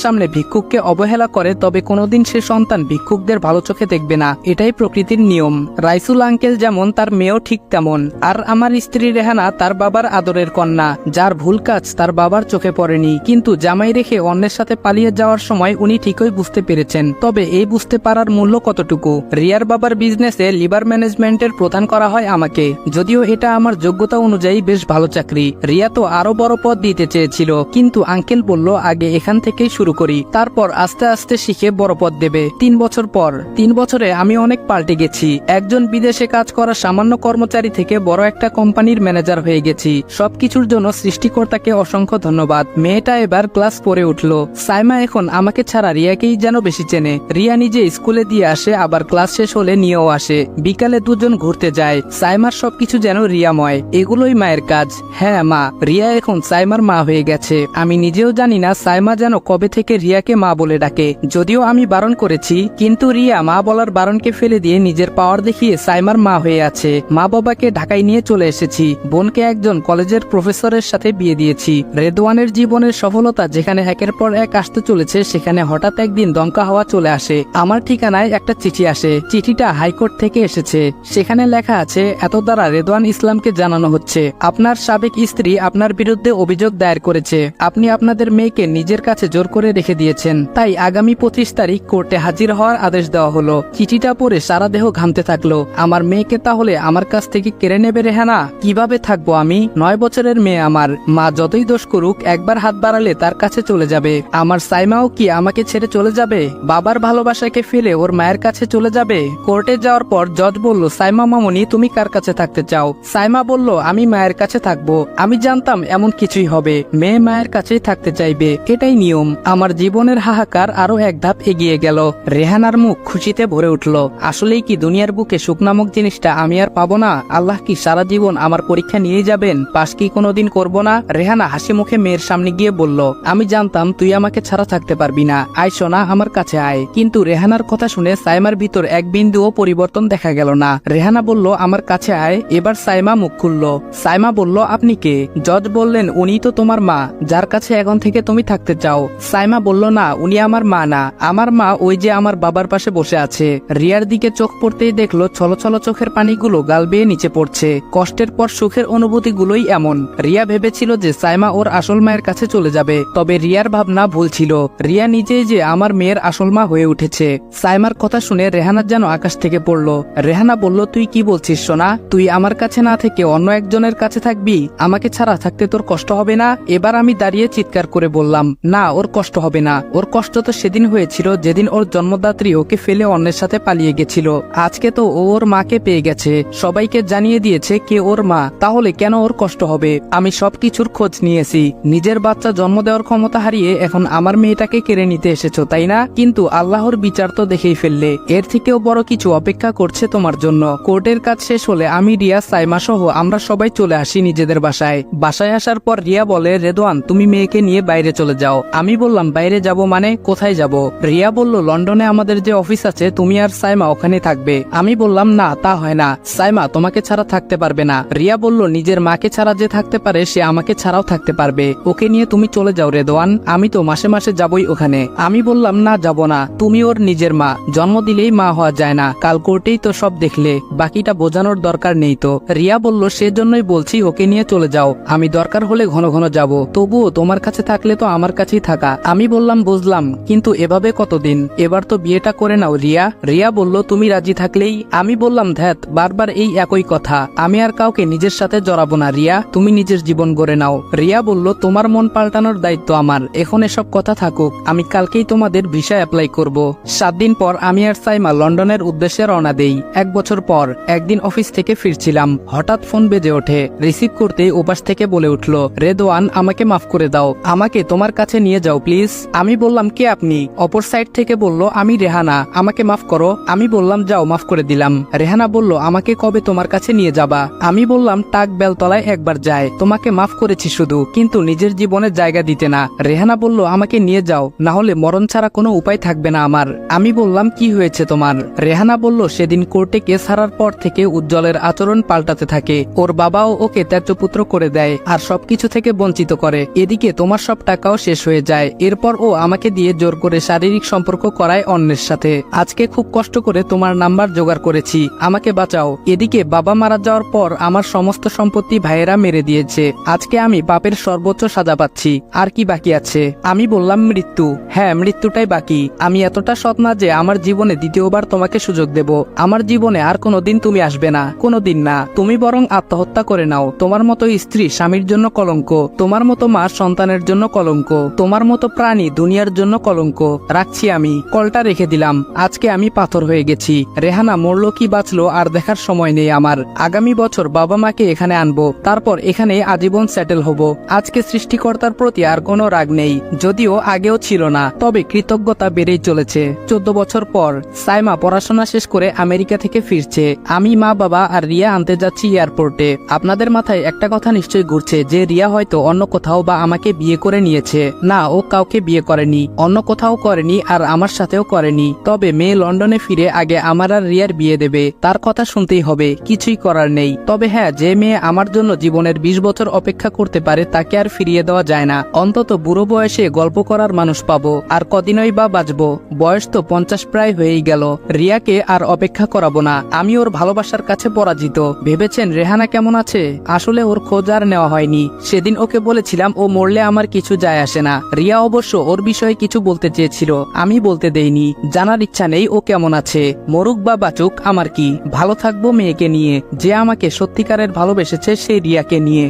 সামনে ভিক্ষুককে অবহেলা করে তবে কোনোদিন সে সন্তান ভিক্ষুকদের ভালো চোখে দেখবে না। এটাই প্রকৃতির নিয়ম। রাইসুল আঙ্কেল যেমন, তার মেয়েও ঠিক তেমন। আর আমার স্ত্রী রেহানা তার বাবার আদরের কন্যা, যার ভুল কাজ তার বাবার চোখে পড়েনি, কিন্তু জামাই রেখে অন্যের সাথে পালিয়ে যাওয়ার সময় উনি ঠিকই বুঝতে পেরেছেন। তবে এই বুঝতে পারার মূল্য কতটুকু? রিয়ার বাবার বিজনেসে লিভার ম্যানেজমেন্টের প্রধান করা হয় আমাকে, যদিও এটা আমার যোগ্যতা অনুযায়ী বেশ ভালো চাকরি। রিয়া তো আরো বড় পদ দিতে চেয়েছিল, কিন্তু আঙ্কেল বলল আগে এখান থেকেই শুরু করি, তারপর আস্তে আস্তে শিখে বড় পদ দেবে। 3 বছর পর, 3 বছরে আমি অনেক পাল্টে গেছি। একজন বিদেশে কাজ করা সামান্য কর্মচারী থেকে বড় একটা কোম্পানির ম্যানেজার হয়ে গেছি। সবকিছুর জন্য সৃষ্টিকর্তাকে অসংখ্য ধন্যবাদ। মেয়েটা এবার ক্লাস 4-এ উঠলো। সাইমা এখন আমাকে ছাড়া রিয়াকেই যেন বেশি চেনে। রিয়া নিজে স্কুলে দিয়ে আসে, আবার ক্লাস শেষ হলে নিয়েও আসে। বিকালে দুজন ঘুরতে যায়। সাইমার সবকিছু যেন রিয়াময়। এগুলোই মায়ের কাজ। হ্যাঁ মা, রিয়া এখন সাইমার মা হয়ে গেছে। আমি নিজেও জানি না সাইমা যেন কবে থেকে রিয়াকে মা বলে ডাকে। যদিও আমি বারণ করেছি, কিন্তু রিয়া মা বলার বারণকে ফেলে দিয়ে নিজের পাওয়ার দেখিয়ে সাইমার মা হয়ে আছে। মা বাবাকে ঢাকায় নিয়ে চলে এসেছি। বোনকে একজন কলেজের প্রফেসরের সাথে বিয়ে দিয়েছি। রেদওয়ানের জীবনের সফলতা যেখানে একের পর এক আসতে চলেছে, সেখানে হঠাৎ হঠাৎ একদিন দমকা হাওয়া চলে আসে। আমার ঠিকানায় একটা চিঠি আসে। চিঠিটা হাইকোর্ট থেকে এসেছে। সেখানে লেখা আছে, এত দ্বারা রেদওয়ান ইসলামকে জানানো হচ্ছে আপনার সাবেক স্ত্রী আপনার বিরুদ্ধে অভিযোগ দায়ের করেছে। আপনি আপনাদের মেয়েকে নিজের কাছে জোর করে রেখে দিয়েছেন, তাই আগামী 25 তারিখ কোর্টে হাজির হওয়ার আদেশ দেওয়া হলো। চিঠিটা পড়ে সারা দেহ ঘামতে থাকলো। আমার মেয়েকে তাহলে আমার কাছ থেকে কেড়ে নেবে রেহানা? কিভাবে থাকবো আমি? 9 বছরের মেয়ে আমার। মা যতই দোষ করুক, একবার হাত বাড়ালে তার কাছে চলে যাবে। আমার সাইমাও কি আমাকে ছেড়ে চলে যাবে? বাবার ভালোবাসাকে ফেলে ওর মায়ের কাছে চলে যাবে? কোর্টে যাওয়ার পর জজ বলল, সাইমা মামুনি তুমি কার কাছে থাকতে চাও? সাইমা বলল, আমি মায়ের কাছে থাকবো। আমি জানতাম এমন কিছুই হবে, মেয়ে মায়ের কাছেই থাকতে চাইবে, এটাই নিয়ম। আমার জীবনের হাহাকার আরো এক ধাপ এগিয়ে গেল। রেহানার মুখ খুশিতে ভরে উঠল। আসলেই কি দুনিয়ার বুকে সুখ নামক জিনিসটা আমি আর পাবো না? আল্লাহ কি সারা জীবন আমার পরীক্ষা নিয়ে যাবেন? পাশ কি কোনোদিন করবো না? রেহানা হাসি মুখে মেয়ের সামনে গিয়ে বলল, আমি জানতাম তুই আমাকে ছাড়া থাকতে পারবি না। আয় সোনা, আমার কাছে আয়। কিন্তু রেহানার কথা শুনে সাইমার ভিতর এক বিন্দুও পরিবর্তন দেখা গেল না। রেহানা বলল, আমার কাছে আয়। এবার সাইমা মুখ খুলল। সাইমা বলল, আপনি কে? জজ বললেন, উনি তো তোমার মা, যার কাছে এখন থেকে তুমি থাকতে চাও। সাইমা বলল, না, উনি আমার মা না। আমার মা ওই যে আমার বাবার পাশে বসে আছে। রিয়ার দিকে চোখ পড়তেই দেখলো ছলছল চোখের পানিগুলো গাল বেয়ে নিচে পড়ছে। কষ্টের পর সুখের অনুভূতিগুলোই এমন। রিয়া ভেবেছিল যে সাইমা ওর আসল মায়ের কাছে চলে যাবে, তবে রিয়ার ভাবনা ভুল ছিল। রিয়া নিজেই যে আমার মেয়ের আসল মা হয়ে উঠেছে। সাইমার কথা শুনে রেহানা যেন আকাশ থেকে পড়ল। রেহানা বলল, তুই কি বলছিস সোনা? তুই আমার কাছে না থেকে অন্য একজনের কাছে থাকবি? আমাকে ছাড়া থাকতে তোর কষ্ট হবে না? এবার আমি দাঁড়িয়ে চিৎকার করে বললাম, না, ওর কষ্ট হবে না। ওর কষ্ট তো সেদিন হয়েছিল যেদিন ওর জন্মদাত্রী ওকে ফেলে অন্যের সাথে পালিয়ে গেছিল। আজকে তো ও ওর মাকে পেয়ে গেছে, সবাইকে জানিয়ে দিয়েছে কে ওর মা, তাহলে কেন ওর কষ্ট হবে? আমি সবকিছুর খোঁজ নিয়েছি। নিজের বাচ্চা জন্ম দেওয়ার ক্ষমতা হারিয়ে এখন আমার মেয়েটাকে কেড়ে নিতে এসেছো, তাই না? কিন্তু আল্লাহর বিচার তো দেখেই ফেললে। এর থেকেও বড় কিছু অপেক্ষা করছে তোমার জন্য। কোর্টের কাজ শেষ হলে আমি, রিয়া, সাইমা সহ আমরা সবাই চলে আসি নিজেদের বাসায়। বাসায় আসার পর রিয়া বলে, রেদওয়ান তুমি মেয়েকে নিয়ে বাইরে চলে যাও। আমি বললাম, বাইরে যাব মানে? কোথায় যাব? রিয়া বলল, লন্ডনে আমাদের যে অফিস আছে, তুমি আর সাইমা ওখানে থাকবে। আমি বললাম, না, তা হয় না। সাইমা তোমাকে ছাড়া থাকতে পারবে না। রিয়া বলল, নিজের মাকে ছাড়া যে থাকতে পারে সে আমাকে ছাড়াও থাকতে পারবে। ওকে নিয়ে তুমি চলে যাও রেদওয়ান, আমি তো মাসে মাসে যাবই ওখানে। আমি বললাম, না, যাব না। তুমি ওর নিজের মা, জন্ম দিলেই মা হওয়া যায় না। কাল কোর্টেই তো সব দেখলে, বাকিটা বোঝানোর দরকার নেই তো। রিয়া বলল, সেজন্যই বলছি ওকে নিয়ে চলে যাও। আমি দরকার হলে ঘন ঘন যাব, তবুও তোমার কাছে থাকলে তো আমার কাছেই থাকা। আমি বললাম, বুঝলাম, কিন্তু এভাবে কতদিন? এবার তো বিয়েটা করে নাও রিয়া। রিয়া বলল, তুমি রাজি থাকলেই। আমি বললাম, ধ্যাত, বারবার এই একই কথা। আমি আর কাউকে নিজের সাথে জড়াবো না রিয়া, তুমি নিজের জীবন গড়ে নাও। রিয়া বলল, তোমার মন পাল্টানোর দায়িত্ব আমার। এখন এসব কথা থাকুক, আমি কালকেই তোমাদের ভিসা অ্যাপ্লাই করব। 7 দিন পর আমি আর সাইমা লন্ডনের উদ্দেশ্যে রওনা দেই। 1 বছর পর একদিন অফিস থেকে ফিরছিলাম, হঠাৎ ফোন বেজে ওঠে। রিসিভ করতেই ওপাশ থেকে বলে উঠল, রেদওয়ান আমাকে মাফ করে দাও, আমাকে তোমার কাছে নিয়ে যাও প্লিজ। আমি বললাম, কে আপনি? অপর সাইড থেকে বলল, আমি রেহানা, আমাকে মাফ করো। আমি বললাম, যাও, মাফ করে দিলাম। রেহানা বলল, আমাকে কবে তোমার কাছে নিয়ে যাবা? আমি বললাম, টাক বেলতলায় একবার যায়, তোমাকে মাফ করেছি শুধু, কিন্তু নিজের জীবনে জায়গা দিতে না। রেহানা বলল, আমাকে নিয়ে যাও, না হলে মরণ ছাড়া কোনো উপায় থাকবে না আমার। আমি বললাম, কি হয়েছে তোমার? রেহানা বলল, সেদিন কোর্টে কেস হারার পর থেকে উজ্জ্বলের আচরণ পাল্টাতে থাকে। ওর বাবাও ওকে ত্যায্যপুত্র করে দেয় আর সবকিছু থেকে বঞ্চিত করে। এদিকে তোমার সব টাকাও শেষ হয়ে যায়। এরপর ও আমাকে দিয়ে জোর করে শারীরিক সম্পর্ক করায় অন্যের সাথে। আজকে খুব কষ্ট করে তোমার নাম্বার জোগাড় করেছি, আমাকে বাঁচাও। এদিকে বাবা মারা যাওয়ার পর আমার সমস্ত সম্পত্তি ভাইয়েরা মেরে দিয়েছে। আজকে আমি পাপের সর্বোচ্চ সাজা পাচ্ছি। আর কি বাকি আছে? আমি বললাম, মৃত্যু। হ্যাঁ, মৃত্যুটাই বাকি। আমি এতটা সৎ না যে আমার জীবনে দ্বিতীয়বার তোমাকে সুযোগ দেব। আমার জীবনে আর কোনোদিন তুমি আসবে না, কোনোদিন না। তুমি বরং আত্মহত্যা করে নাও। তোমার মতো স্ত্রী স্বামীর জন্য কলঙ্ক, তোমার মতো মা সন্তানের জন্য কলঙ্ক, তোমার মতো প্রাণী দুনিয়ার জন্য কলঙ্ক। রাখছি আমি। কলটা রেখে দিলাম। আজকে আমি পাথর হয়ে গেছি। রেহানা মরলো কি বাঁচলো আর দেখার সময় নেই আমার। আগামী বছর বাবা মাকে এখানে আনবো, তারপর এখানে আজীবন সেটেল হব। আজকে সৃষ্টিকর্তার প্রতি আর কোনো রাগ নেই, যদিও আগেও ছিল না, তবে কৃতজ্ঞতা বেড়েই চলেছে। 14 বছর পর সাইমা পড়াশোনা শেষ করে আমেরিকা থেকে ফিরছে। আমি, মা, বাবা আর রিয়া আনতে যাচ্ছি এয়ারপোর্টে। আপনাদের মাথায় একটা কথা নিশ্চয়ই ঘুরছে যে রিয়া হয়তো অন্য কোথাও বা আমাকে বিয়ে করে নিয়েছে। না, ও কাউকে বিয়ে করেনি, অন্য কোথাও করেনি আর আমার সাথেও করেনি। তবে মেয়ে লন্ডনে ফিরে আগে আমার আর রিয়ার বিয়ে দেবে, তার কথা শুনতেই হবে, কিছুই করার নেই। তবে হ্যাঁ, যে মেয়ে আমার জন্য জীবনের 20 বছর অপেক্ষা করতে পারে তাকে আর ফিরিয়ে দেওয়া যায় না। অন্তত বুড়ো বয়সে গল্প করার মানুষ পাবো। আর কদিনই বা বাঁচবো, বয়স তো 50 প্রায় হয়েই গেল। রিয়াকে আর অপেক্ষা করাবো না, আমি ওর ভালোবাসার কাছে পরাজিত। ভেবেছেন রেহানা কেমন আছে? আসলে ওর খোঁজ আর নেওয়া হয়নি। সেদিন ওকে বলেছিলাম ও মরলে আমার কিছু যায় আসে না। রিয়া অবশ্য ওর বিষয়ে কিছু বলতে চেয়েছিল, আমি বলতে দেইনি। জানার ইচ্ছা নেই ও কেমন আছে। মরুক বা বাঁচুক আমার কি, ভালো থাকবো মেয়েকে নিয়ে। যে আমাকে সত্যিকারের ভালোবেসেছে সেই রিয়াকে নিয়ে।